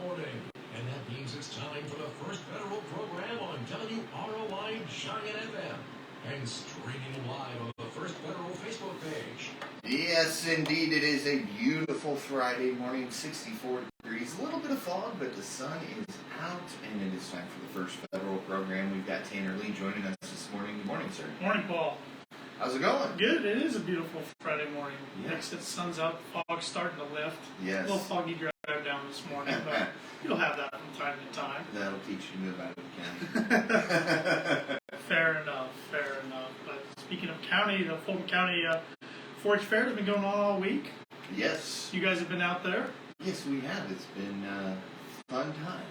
morning. And that means it's time for the first federal program on WROI Giant FM. And streaming live on the First Federal Facebook page. Yes, indeed, it is a beautiful Friday morning, 64 degrees, a little bit of fog, but the sun is out, and it is time for the First Federal program. We've got Tanner Lee joining us this morning. Good morning, sir. Morning, Paul. How's it going? Good. It is a beautiful Friday morning. Yeah. Next, the sun's out, the fog's starting to lift. Yes. A little foggy drive down this morning, but you'll have that from time to time. That'll teach you to move out of the county. Fair enough. But speaking of county, the Fulton County 4-H Fair has been going on all week. Yes. You guys have been out there? Yes, we have. It's been a fun time.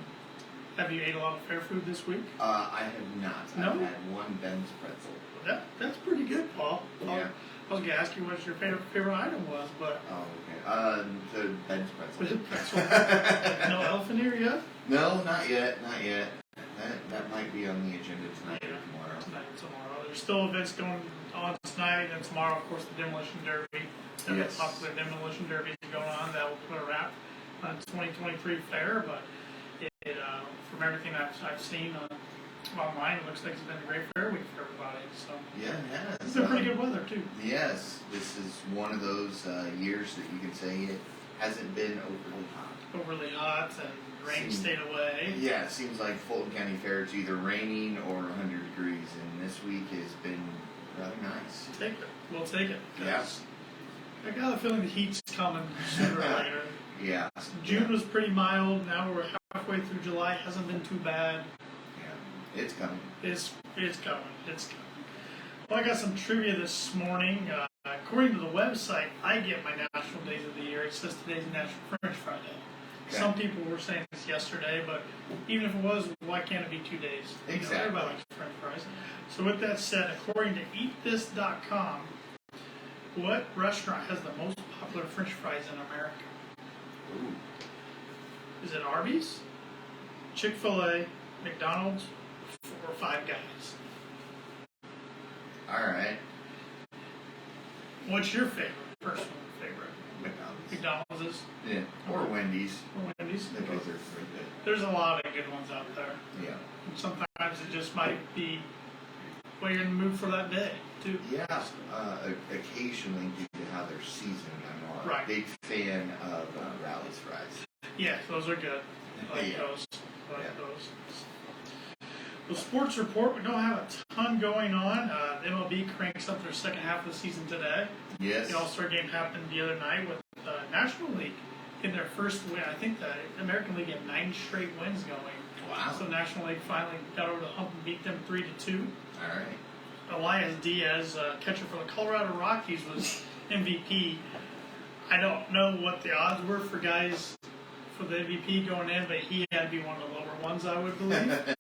Have you ate a lot of fair food this week? I have not. No? I've had one Ben's pretzel. That's pretty good, Paul. Yeah. I was going to ask you what your favorite item was, but... Oh, okay. The Ben's pretzel. Pretzel. No elephant ear yet? No, not yet. That might be on the agenda tonight or tomorrow. Tomorrow. There's still events going on tonight, and tomorrow, of course, the Demolition Derby. The popular Demolition Derby is going on. That will put a wrap on 2023 fair, but from everything I've seen online, it looks like it's been a great fair week for everybody. So yeah, it has. It's been pretty good weather, too. Yes. This is one of those years that you can say it hasn't been overly hot. And rain stayed away. Yeah, it seems like Fulton County Fair, it's either raining or 100 degrees, and this week has been rather nice. We'll take it. Yes. I got a feeling the heat's coming sooner or later. Yeah. June was pretty mild. Now we're halfway through July. Hasn't been too bad. Yeah. It's coming. It's coming. Well, I got some trivia this morning. According to the website, I get my national days of the year. It says today's National French Fry Day. Okay. Some people were saying this yesterday, but even if it was, why can't it be 2 days? Exactly. Everybody likes French fries. So with that said, according to EatThis.com, what restaurant has the most popular French fries in America? Ooh. Is it Arby's, Chick-fil-A, McDonald's, or Five Guys? All right. What's your personal favorite? McDonald's is? Yeah. Or Wendy's. They both are pretty good. There's a lot of good ones out there. Yeah. And sometimes it just might be what you're in the mood for that day, too. Yeah. Occasionally, due to how they're seasoned, I'm a big fan of Rally's fries. Yeah, those are good. I like those. The sports report, we don't have a ton going on. MLB cranks up their second half of the season today. Yes. The All-Star game happened the other night with the National League in their first win. I think the American League had 9 straight wins going. Wow. So National League finally got over the hump and beat them 3-2. All right. Elias Diaz, catcher for the Colorado Rockies, was MVP. I don't know what the odds were for guys for the MVP going in, but he had to be one of the lower ones, I would believe.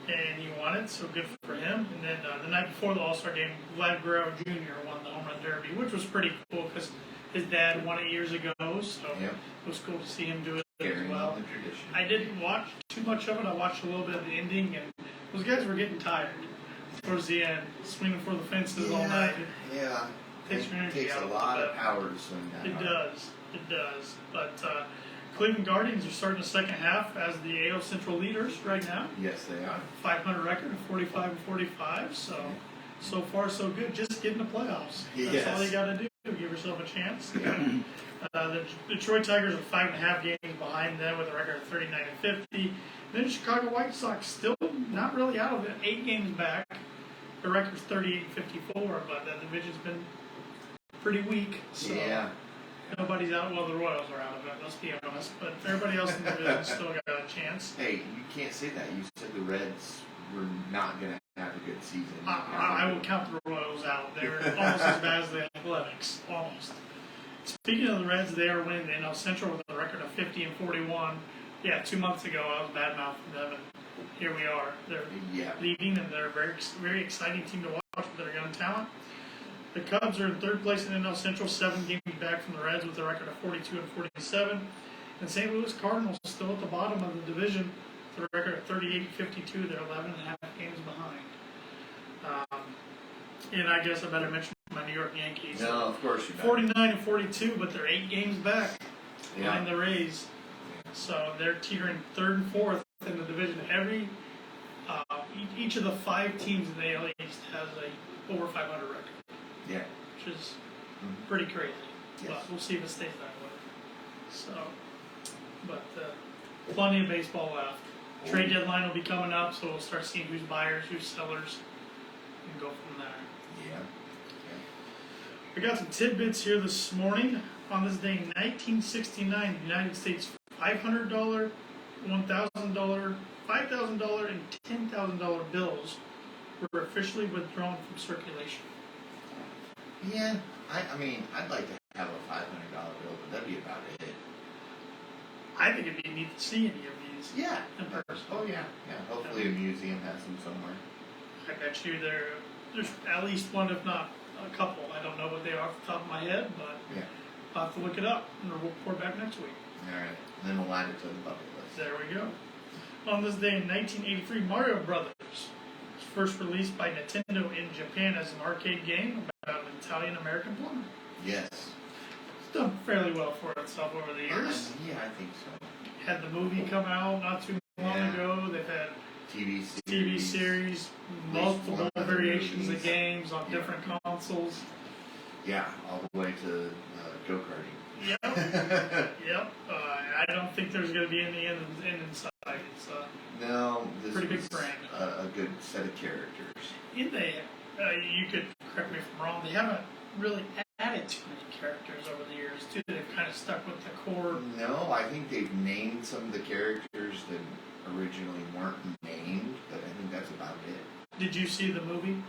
And he won it, so good for him. And then the night before the All-Star game, Vlad Guerrero Jr. won the Home Run Derby, which was pretty cool because his dad won it years ago, so it was cool to see him do it as well. I didn't watch too much of it. I watched a little bit of the ending, and those guys were getting tired towards the end, swinging for the fences all night. Yeah. It takes a lot of power to swing that. It does. But Cleveland Guardians are starting the second half as the AL Central leaders right now. Yes, they are. 500 record of 45-45. So far so good. Just get in the playoffs. That's all you got to do. Give yourself a chance. The Detroit Tigers are 5.5 games behind them with a record of 39-50. Then the Chicago White Sox still not really out of it. 8 games back. The record's 38-54, but the division's been pretty weak. So nobody's out. Well, the Royals are out of it, let's be honest. But everybody else in the division still got a chance. Hey, you can't say that. You said the Reds were not going to have a good season. I will count the Royals out. They're almost as bad as the Athletics. Almost. Speaking of the Reds, they are winning the NL Central with a record of 50-41. Yeah, 2 months ago I was bad-mouthing them, and here we are. They're leading, and they're a very, very exciting team to watch with their young talent. The Cubs are in third place in NL Central, 7 games back from the Reds with a record of 42-47. And St. Louis Cardinals still at the bottom of the division with a record of 38-52. They're 11.5 games behind. And I guess I better mention my New York Yankees. No, of course you better. 49-42, but they're 8 games back behind the Rays. So they're teetering third and fourth in the division. Each of the 5 teams in the AL East has a over 500 record. Yeah. Which is pretty crazy. Yes. But we'll see if it stays that way. So, but plenty of baseball left. Trade deadline will be coming up, so we'll start seeing who's buyers, who's sellers, and go from there. Yeah. We got some tidbits here this morning. On this day in 1969, the United States $500, $1,000, $5,000, and $10,000 bills were officially withdrawn from circulation. Yeah. I mean, I'd like to have a $500 bill, but that'd be about it. I think it'd be neat to see any of these. Yeah. In person. Oh, yeah. Yeah. Hopefully a museum has them somewhere. I bet you there's at least one, if not a couple. I don't know what they are off the top of my head, but Yeah. I'll have to look it up and we'll report back next week. All right. And then we'll add it to the bucket list. There we go. On this day in 1983, Mario Brothers was first released by Nintendo in Japan as an arcade game about an Italian-American plumber. Yes. It's done fairly well for itself over the years. Yeah, I think so. Had the movie come out not too long ago. They've had TV series, multiple variations of games on different consoles. Yeah, all the way to go-karting. Yep. Yep. I don't think there's going to be any end inside. It's No, this pretty big was brand. a good set of characters. You could correct me if I'm wrong. They haven't really added too many characters over the years, too. They've kind of stuck with the core. No, I think they've named some of the characters that originally weren't named, but I think that's about it. Did you see the movie?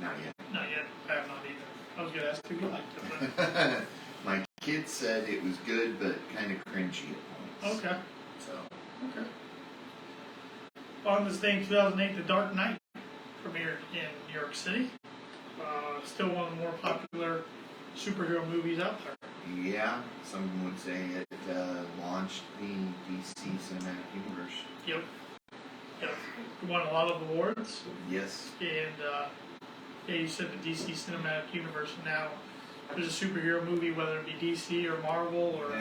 Not yet. Not yet. I have not either. I was going to ask if you liked it, but My kids said it was good, but kind of cringy at points. okay. So. Okay. On this day in 2008, The Dark Knight premiered in New York City. Still one of the more popular superhero movies out there. Yeah, some would say it launched the DC Cinematic Universe. Yep. Yep. It won a lot of awards. Yes. And yeah, you said the DC Cinematic Universe. Now, there's a superhero movie, whether it be DC or Marvel or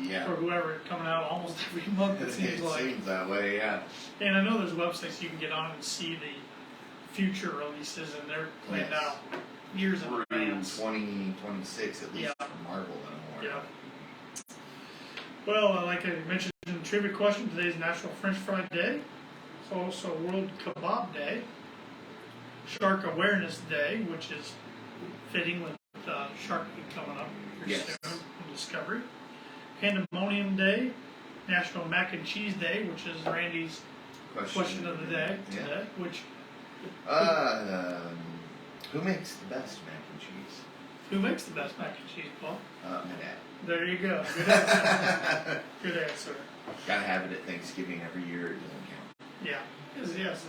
Yeah. or whoever, coming out almost every month. It seems like. Seems that way, yeah. And I know there's websites you can get on and see the future releases, and they're planned Yes. out years in advance. 2026 at least Yeah. for Marvel and more. Yeah. Well, like I mentioned in the trivia question, today's National French Fry Day. It's also World Kebab Day. Shark Awareness Day, which is fitting with Shark Week coming up here Yes. soon in Discovery. Pandemonium Day. National Mac and Cheese Day, which is Randy's question of the day today. Which who makes the best mac and cheese? who makes the best mac and cheese, Paul? My dad. There you go. Good answer. Good answer. Gotta have it at Thanksgiving every year. It doesn't count. Yeah. Yes.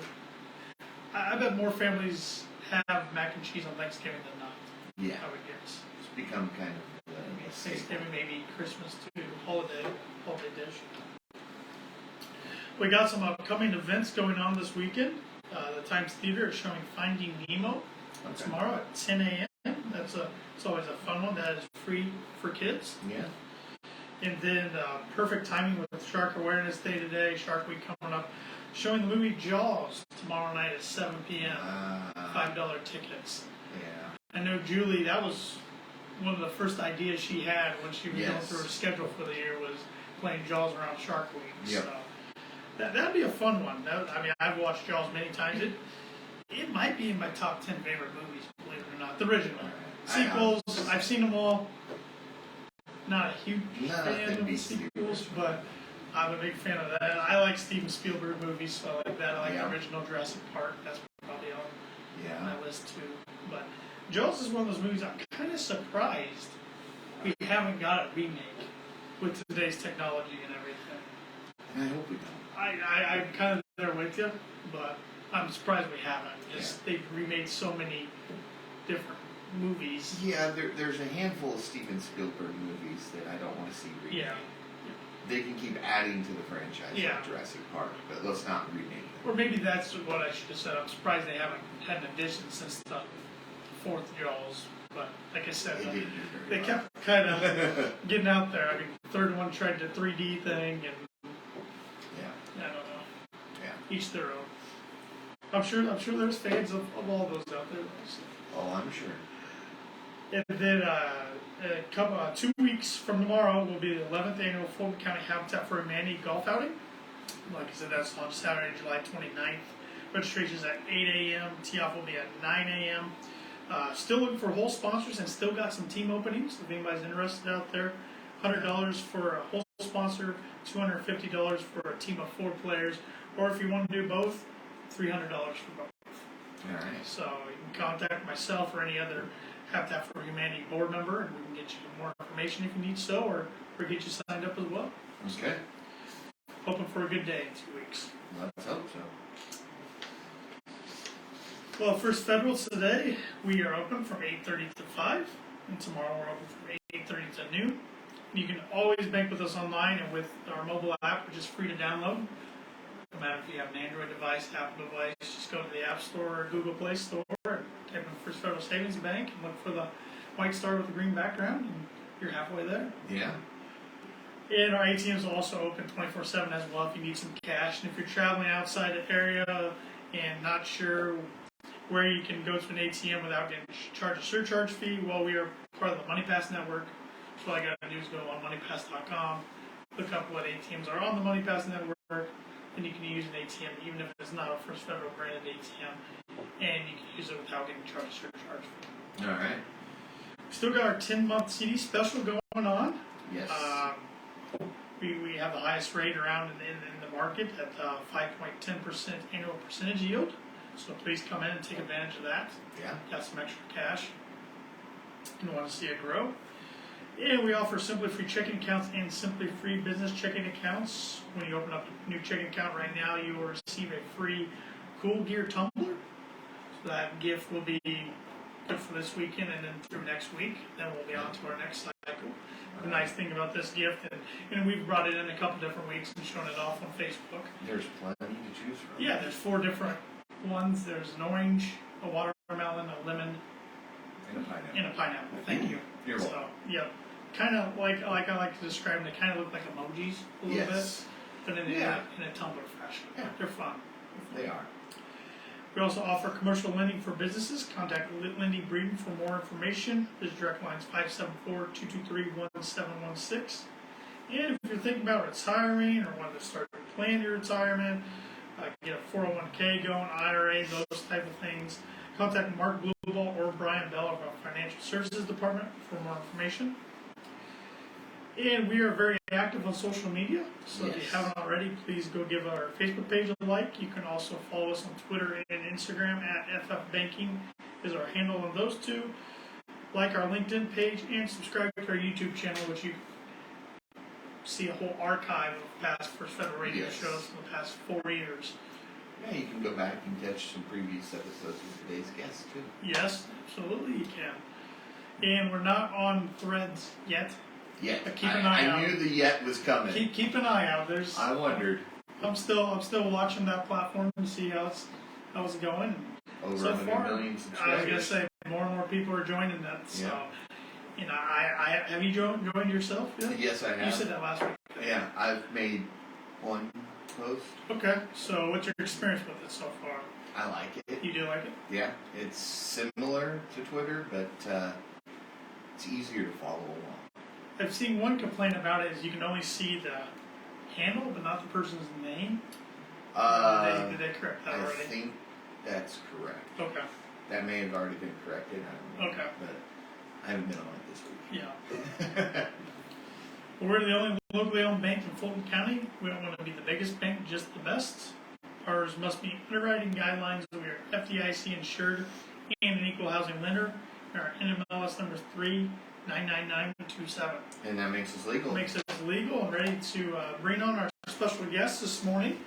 I bet more families have mac and cheese on Thanksgiving than not. Yeah. I would guess. It's become kind of a staple. Thanksgiving, maybe Christmas too. Holiday dish. We got some upcoming events going on this weekend. The Times Theater is showing Finding Nemo tomorrow at 10 a.m. It's always a fun one. That is free for kids. Yeah. And then perfect timing with Shark Awareness Day today, Shark Week coming up, showing the movie Jaws tomorrow night at 7 p.m. $5 tickets. Yeah. I know Julie, that was one of the first ideas she had when she was going through her schedule for the year was playing Jaws around Shark Week. Yep. So that'd be a fun one. I've watched Jaws many times. It might be in my top 10 favorite movies, believe it or not. The original. Sequels, I've seen them all. Not a huge fan of the sequels, but I'm a big fan of that. I like Steven Spielberg movies, so I like that. I like the original Jurassic Park. That's probably on my list too. But Jaws is one of those movies I'm kind of surprised we haven't got a remake with today's technology and everything. And I hope we don't. I'm kind of there with you, but I'm surprised we haven't. They've remade so many different movies. Yeah, there's a handful of Steven Spielberg movies that I don't want to see remade. Yeah. They can keep adding to the franchise like Jurassic Park, but let's not remake it. Or maybe that's what I should have said. I'm surprised they haven't had an addition since the fourth Jaws. But like I said, they kept kind of getting out there. I mean, the third one tried the 3D thing, and each their own. I'm sure there's fans of all those out there. So. Oh, I'm sure. And then 2 weeks from tomorrow will be the 11th annual Fulton County Habitat for Humanity golf outing. Like I said, that's on Saturday, July 29th. Registration's at 8 a.m. Tee-off will be at 9 a.m. Still looking for whole sponsors and still got some team openings. If anybody's interested out there, $100 for a whole sponsor, $250 for a team of 4 players, or if you want to do both, $300 for both. All right. So you can contact myself or any other Habitat for Humanity board member, and we can get you more information if you need so, or get you signed up as well. Okay. Hoping for a good day in 2 weeks. Let's hope so. Well, First Federal's today, we are open from 8:30 to 5, and tomorrow we're open from 8:30 to noon. You can always bank with us online and with our mobile app, which is free to download. No matter if you have an Android device, Apple device, just go to the App Store or Google Play Store and type in First Federal Savings Bank and look for the white star with the green background, and you're halfway there. Yeah. And our ATMs are also open 24/7 as well if you need some cash. And if you're traveling outside the area and not sure where you can go to an ATM without getting charged a surcharge fee, well, we are part of the MoneyPass network. So all I got to do is go on moneypass.com, look up what ATMs are on the MoneyPass network, and you can use an ATM even if it's not a First Federal branded ATM, and you can use it without getting charged a surcharge fee. All right. Still got our 10-month CD special going on. Yes. We have the highest rate around in the market at 5.10% annual percentage yield. So please come in and take advantage of that. Yeah. Got some extra cash and want to see it grow. And we offer Simply Free checking accounts and Simply Free business checking accounts. When you open up a new checking account right now, you will receive a free Cool Gear tumbler. So that gift will be good for this weekend and then through next week. Then we'll be on to our next cycle. The nice thing about this gift, and we've brought it in a couple different weeks and shown it off on Facebook. There's plenty to choose from. Yeah, there's 4 different ones. There's an orange, a watermelon, a lemon, And a pineapple. Thank you. You're welcome. So, yeah, kind of like I like to describe them. They kind of look like emojis a little Yes. bit, but in a tumbler fashion. Yeah. They're fun. They are. We also offer commercial lending for businesses. Contact Lindy Breeden for more information. His direct line is 574-223-1716. And if you're thinking about retiring or want to start to plan your retirement, get a 401k going, IRA, those type of things, contact Mark Blueball or Brian Bell of our Financial Services Department for more information. And we are very active on social media, so if you haven't already, please go give our Facebook page a like. You can also follow us on Twitter and Instagram at FFBanking is our handle on those two. Like our LinkedIn page and subscribe to our YouTube channel, which you see a whole archive of past First Federal radio shows from the past 4 years. Yeah, you can go back and catch some previous episodes with today's guests too. Yes, absolutely you can. And we're not on Threads yet. Yet. But keep an eye out. I knew the yet was coming. Keep an eye out. I wondered. I'm still watching that platform to see how it's going. Over so 100 far, million I subscribers. was gonna say more and more people are joining that. So, Yeah. I have you joined yourself? Yeah? Yes, I have. You said that last week. Yeah, I've made one post. Okay. So what's your experience with it so far? I like it. You do like it? Yeah, it's similar to Twitter, but it's easier to follow along. I've seen one complaint about it is you can only see the handle, but not the person's name. Did they correct that already? I think that's correct. Okay. That may have already been corrected. I don't know. Okay. But I haven't been on it this week. Yeah. Well, we're the only locally owned bank in Fulton County. We don't want to be the biggest bank, just the best. Ours must meet underwriting guidelines. We are FDIC insured and an equal housing lender. Our NMLS number is 399927. And that makes us legal. Makes us legal and ready to bring on our special guests this morning.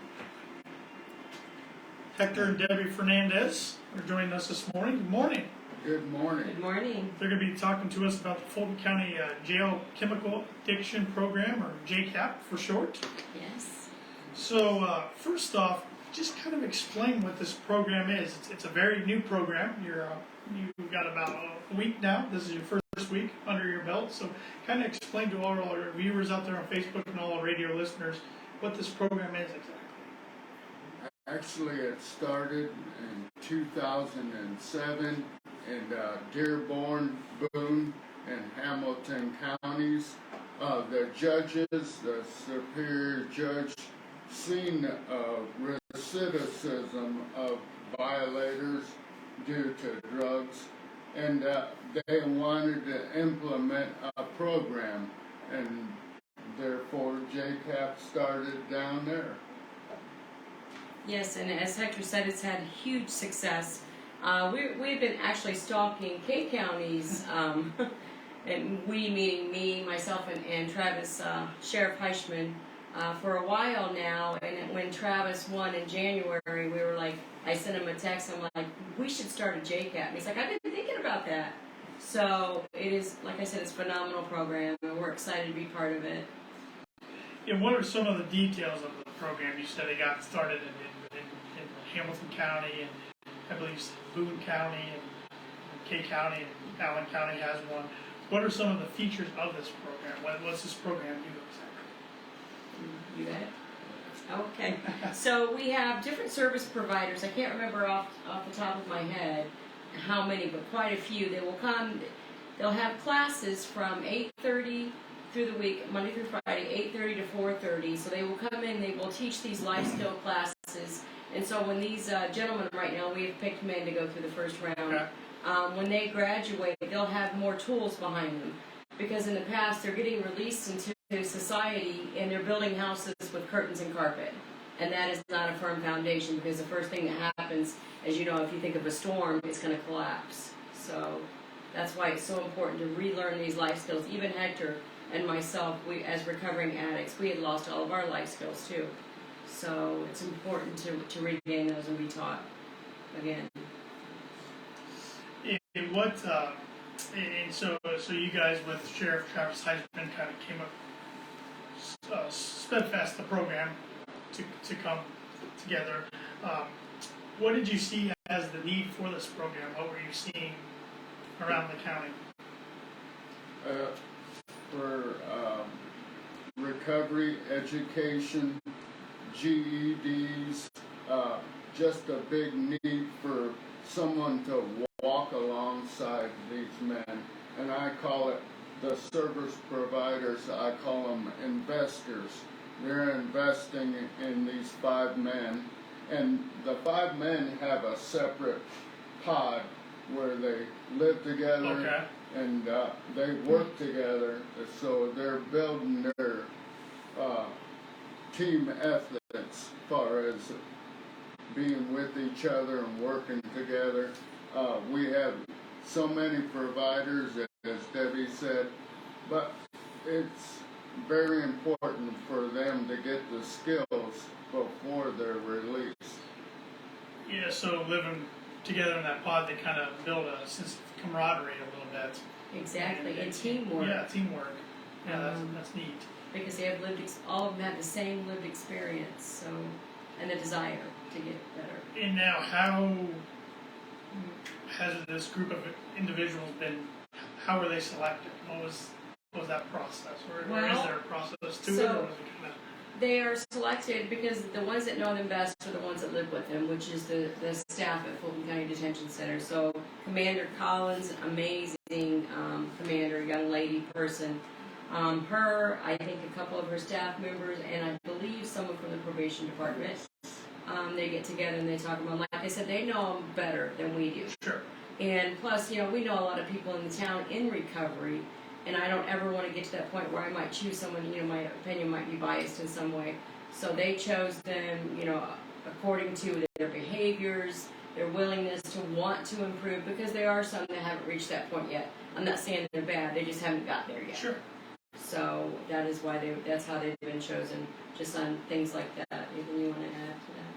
Hector and Debbie Fernandez are joining us this morning. Good morning. Good morning. Good morning. They're going to be talking to us about the Fulton County Jail Chemical Addiction Program, or JCAP for short. Yes. So first off, just kind of explain what this program is. It's a very new program. You've got about a week now. This is your first week under your belt. So kind of explain to all our viewers out there on Facebook and all our radio listeners what this program is exactly. All Actually, it started in 2007 in Dearborn, Boone, and Hamilton counties. The judges, the superior judge, seen recidivism of violators due to drugs, and they wanted to implement a program, and therefore JCAP started down there. Yes, and as Hector said, it's had huge success. We've been actually stalking K counties, and we meaning me, myself, and Travis, Sheriff Heichman, for a while now. And when Travis won in January, we were like, I sent him a text. I'm like, we should start a JCAP. And he's like, I've been thinking about that. So it is, like I said, it's a phenomenal program, and we're excited to be part of it. And what are some of the details of the program? You said it got started in Hamilton County, and I believe Boone County, and K County, and Allen County has one. What are some of the features of this program? What's this program do exactly? You bet. Okay. So we have different service providers. I can't remember off the top of my head how many, but quite a few. They will come. They'll have classes from 8:30 through the week, Monday through Friday, 8:30 to 4:30. So they will come in. They will teach these life skill classes. And so when these gentlemen right now, we have picked them in to go through the first round. Okay. When they graduate, they'll have more tools behind them. Because in the past, they're getting released into society and they're building houses with curtains and carpet. And that is not a firm foundation, because the first thing that happens, as you know, if you think of a storm, it's going to collapse. So that's why it's so important to relearn these life skills. Even Hector and myself, we, as recovering addicts, we had lost all of our life skills too. So it's important to regain those and be taught again. And what? And so you guys with Sheriff Travis Heisman kind of came up, steadfast the program to come together. What did you see as the need for this program? What were you seeing around the county? For recovery, education, GEDs, just a big need for someone to walk alongside these men. And I call it the service providers, I call them investors. They're investing in these 5 men. And the 5 men have a separate pod where they live together. Okay. And they work together, so they're building their team ethics as far as being with each other and working together. We have so many providers, as Debbie said, but it's very important for them to get the skills before they're released. Yeah, so living together in that pod, they kind of build a sense of camaraderie a little bit. Exactly, and teamwork. Yeah, teamwork. Yeah, that's neat. Because they have all of them have the same lived experience, so, and a desire to get better. And now, how has this group of individuals been? How were they selected? What was that process, or is there a process to it? Or was it kind of... They are selected because the ones that know them best are the ones that live with them, which is the staff at Fulton County Detention Center. So Commander Collins, amazing commander, young lady person. Her, I think a couple of her staff members, and I believe someone from the probation department. They get together and they talk about, like I said, they know them better than we do. Sure. And plus, we know a lot of people in the town in recovery. And I don't ever want to get to that point where I might choose someone, my opinion might be biased in some way. So they chose them, according to their behaviors, their willingness to want to improve, because there are some that haven't reached that point yet. I'm not saying they're bad, they just haven't got there yet. Sure. So that is why that's how they've been chosen, just on things like that. Anything you want to add to that?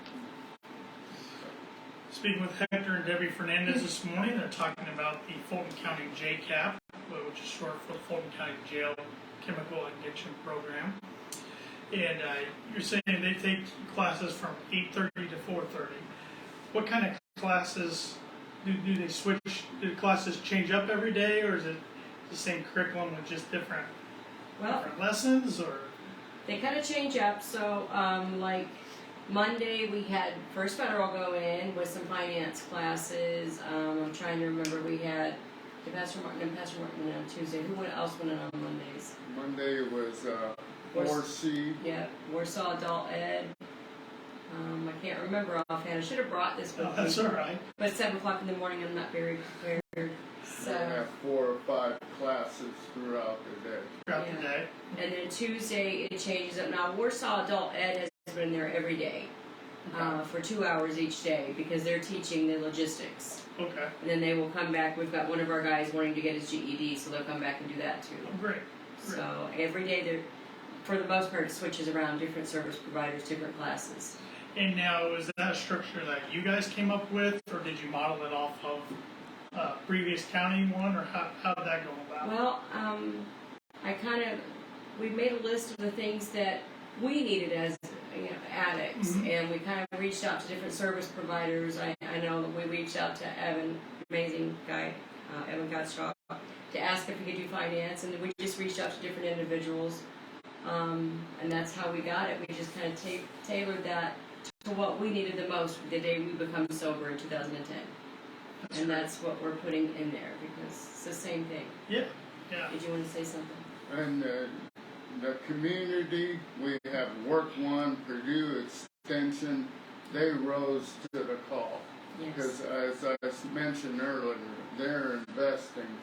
Speaking with Hector and Debbie Fernandez this morning, they're talking about the Fulton County JCAP, which is short for the Fulton County Jail Chemical Addiction Program. And you're saying they take classes from 8:30 to 4:30. What kind of classes do they switch? Do the classes change up every day, or is it the same curriculum with just different lessons? Or they kind of change up. So, like Monday we had First Federal go in with some finance classes. I'm trying to remember, we had Pastor Martin on Tuesday. Who else went in on Mondays? Monday was 4C. Yeah, Warsaw Adult Ed. I can't remember offhand. I should have brought this with me. That's all right. But at 7 o'clock in the morning, I'm not very prepared. So, We have 4 or 5 classes throughout the day. Throughout the day. and then Tuesday it changes up. Now Warsaw Adult Ed has been there every day for 2 hours each day because they're teaching the logistics. Okay. And then they will come back. We've got one of our guys wanting to get his GED, so they'll come back and do that too. Oh, great. So every day they're, for the most part, it switches around different service providers, different classes. And now, is that a structure that you guys came up with, or did you model it off of previous county one, or how did that go about? Well, we made a list of the things that we needed as addicts, and we kind of reached out to different service providers. I know that we reached out to Evan, amazing guy, Evan Gottschalk, to ask if we could do finance, and then we just reached out to different individuals, and that's how we got it. We just kind of tailored that to what we needed the most the day we become sober in 2010. And that's what we're putting in there because it's the same thing. Yeah, yeah. Did you want to say something? And the community, we have Work One, Purdue Extension, they rose to the call. Yes. Because as I mentioned earlier, they're investing.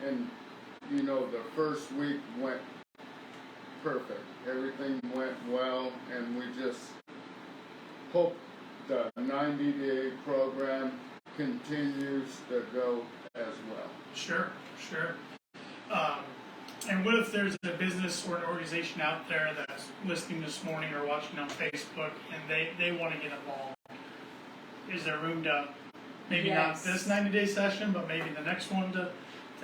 And, the first week went perfect. Everything went well, and we just hope the 90-day program continues to go as well. Sure. And what if there's a business or an organization out there that's listening this morning or watching on Facebook and they want to get involved? Is there room to, maybe Yes. not this 90-day session, but maybe the next one to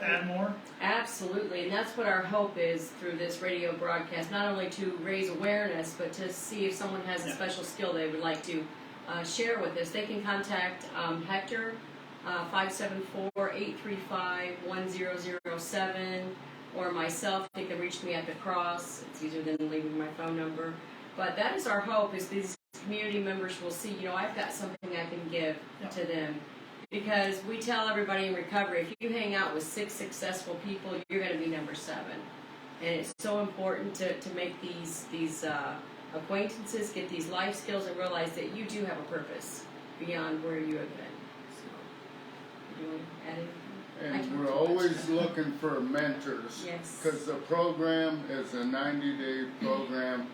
add more? Absolutely, and that's what our hope is through this radio broadcast, not only to raise awareness, but to see if someone has a special skill they would like to share with us. They can contact Hector, 574-835-1007, or myself. They can reach me at the cross. It's easier than leaving my phone number. But that is our hope, is these community members will see, I've got something I can give to them. Because we tell everybody in recovery, if you hang out with 6 successful people, you're going to be number 7. And it's so important to make these acquaintances, get these life skills, and realize that you do have a purpose beyond where you have been. So, do you want to add anything? And we're always looking for mentors. Yes. Because the program is a 90-day program,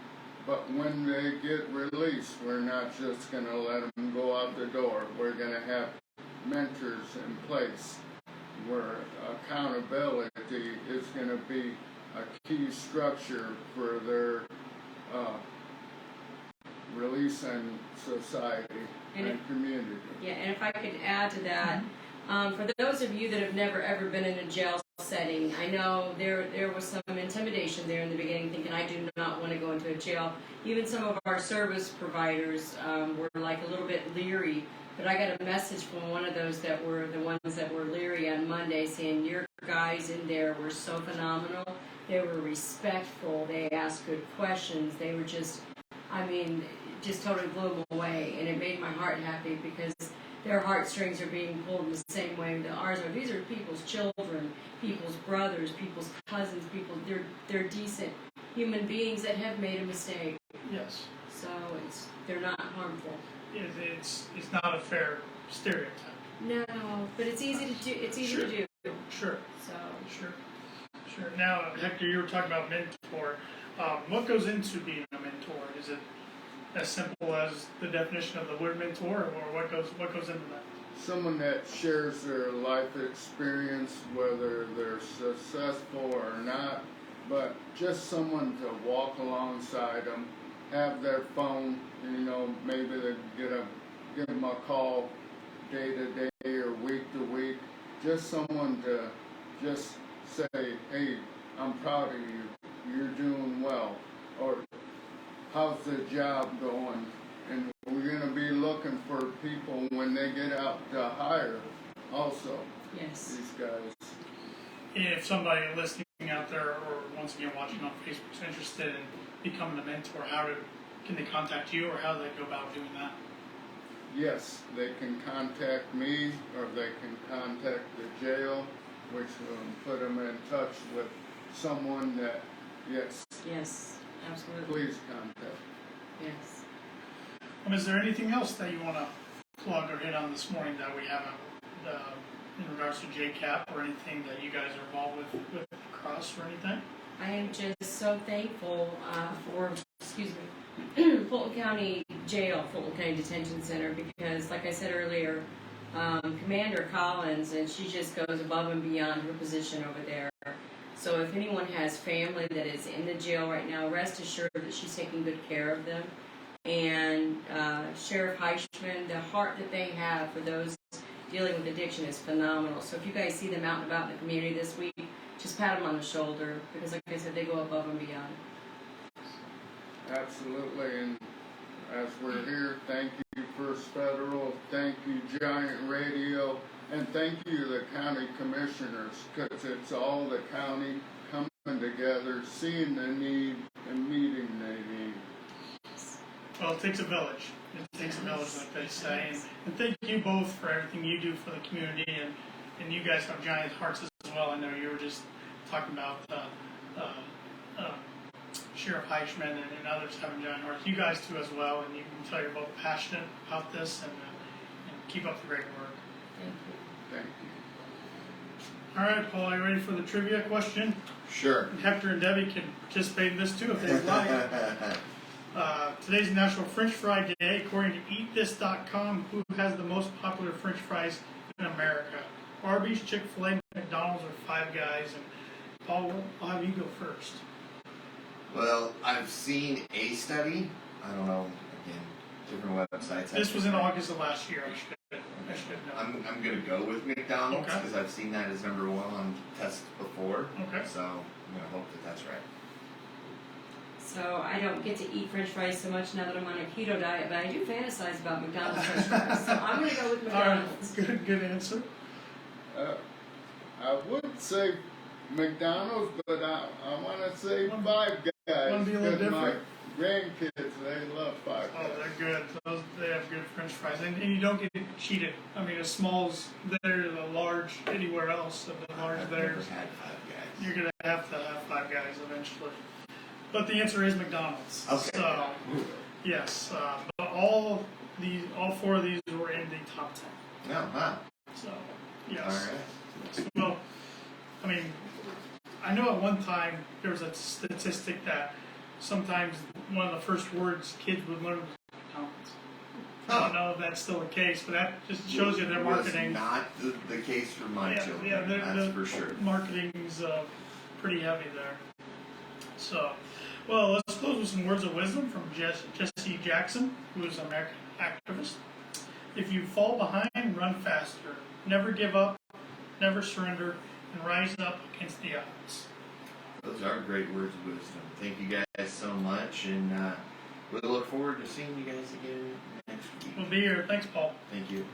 but when they get released, we're not just going to let them go out the door. We're going to have mentors in place where accountability is going to be a key structure for their release in society and community. Yeah, and if I could add to that, for those of you that have never ever been in a jail setting, I know there was some intimidation there in the beginning, thinking I do not want to go into a jail. Even some of our service providers were like a little bit leery. But I got a message from one of those that were the ones that were leery on Monday saying, your guys in there were so phenomenal. They were respectful. They asked good questions. They were just totally blew them away. And it made my heart happy because their heartstrings are being pulled in the same way that ours are. These are people's children, people's brothers, people's cousins, they're decent human beings that have made a mistake. Yes. So they're not harmful. It's not a fair stereotype. No, but it's easy to do. It's easy to do. Sure. So Sure. Now, Hector, you were talking about mentor. What goes into being a mentor? Is it as simple as the definition of the word mentor, or what goes into that? Someone that shares their life experience, whether they're successful or not, but just someone to walk alongside them, have their phone, maybe they give them a call day to day or week to week, just someone to just say, hey, I'm proud of you, you're doing well, or how's the job going? And we're going to be looking for people when they get out to hire also. yes, These guys. If somebody listening out there, or once again watching on Facebook, is interested in becoming a mentor, how Can they contact you, or how do they go about doing that? Yes, they can contact me, or they can contact the jail, which will put them in touch with someone that, yes, Yes, absolutely. please contact. Yes. Is there anything else that you want to plug or hit on this morning that we haven't, in regards to JCAP, or anything that you guys are involved with Cross or anything? I am just so thankful for, Fulton County Jail, Fulton County Detention Center, because like I said earlier, Commander Collins, and she just goes above and beyond her position over there. So if anyone has family that is in the jail right now, rest assured that she's taking good care of them. And Sheriff Heichman, the heart that they have for those dealing with addiction is phenomenal. So if you guys see them out and about in the community this week, just pat them on the shoulder, because like I said, they go above and beyond. Absolutely, and as we're here, thank you First Federal, thank you Giant Radio, and thank you the county commissioners, because it's all the county coming together, seeing the need and meeting the need. Well, it takes a village. It takes a village, like they say. And thank you both for everything you do for the community, and you guys have giant hearts as well. I know you were just talking about Sheriff Heichman and others having giant hearts. You guys too as well, and you can tell you're both passionate about this, and keep up the great work. Thank you. Thank you. All right, Paul, are you ready for the trivia question? Sure. And Hector and Debbie can participate in this too if they'd like. Today's National French Fry Day. According to EatThis.com, who has the most popular French fries in America? Arby's, Chick-fil-A, McDonald's, or Five Guys? And Paul, I'll have you go first. Well, I've seen a study. I don't know. Again, different websites. This was in August of last year. I should know. I'm gonna go with McDonald's Okay. because I've seen that as number one on tests before. Okay. So I'm gonna hope that that's right. So I don't get to eat French fries so much now that I'm on a keto diet, but I do fantasize about McDonald's French fries. So I'm going to go with McDonald's. All right, good answer. I would say McDonald's, but I want to say Five Guys. Wanna be a little because my different? grandkids, they love Five Guys. Oh, they're good. They have good French fries, and you don't get cheated. I mean, as small as they're, the large anywhere else, and the large I've there, never had Five Guys. you're gonna have to have Five Guys eventually. But the answer is McDonald's. Okay. So, yes, but all four of these were in the top 10. No, huh? So, All yes. right. Well, I mean, I know at one time there was a statistic that sometimes one of the first words kids would learn was McDonald's. I don't know if that's still the case, but that just shows you their marketing. Was not the case for my children. Yeah, that's for sure. Marketing's pretty heavy there. So, well, let's close with some words of wisdom from Jesse Jackson, who is an American activist. If you fall behind, run faster. Never give up, never surrender, and rise up against the odds. Those are great words of wisdom. Thank you guys so much, and we look forward to seeing you guys again next week. We'll be here. Thanks, Paul. Thank you.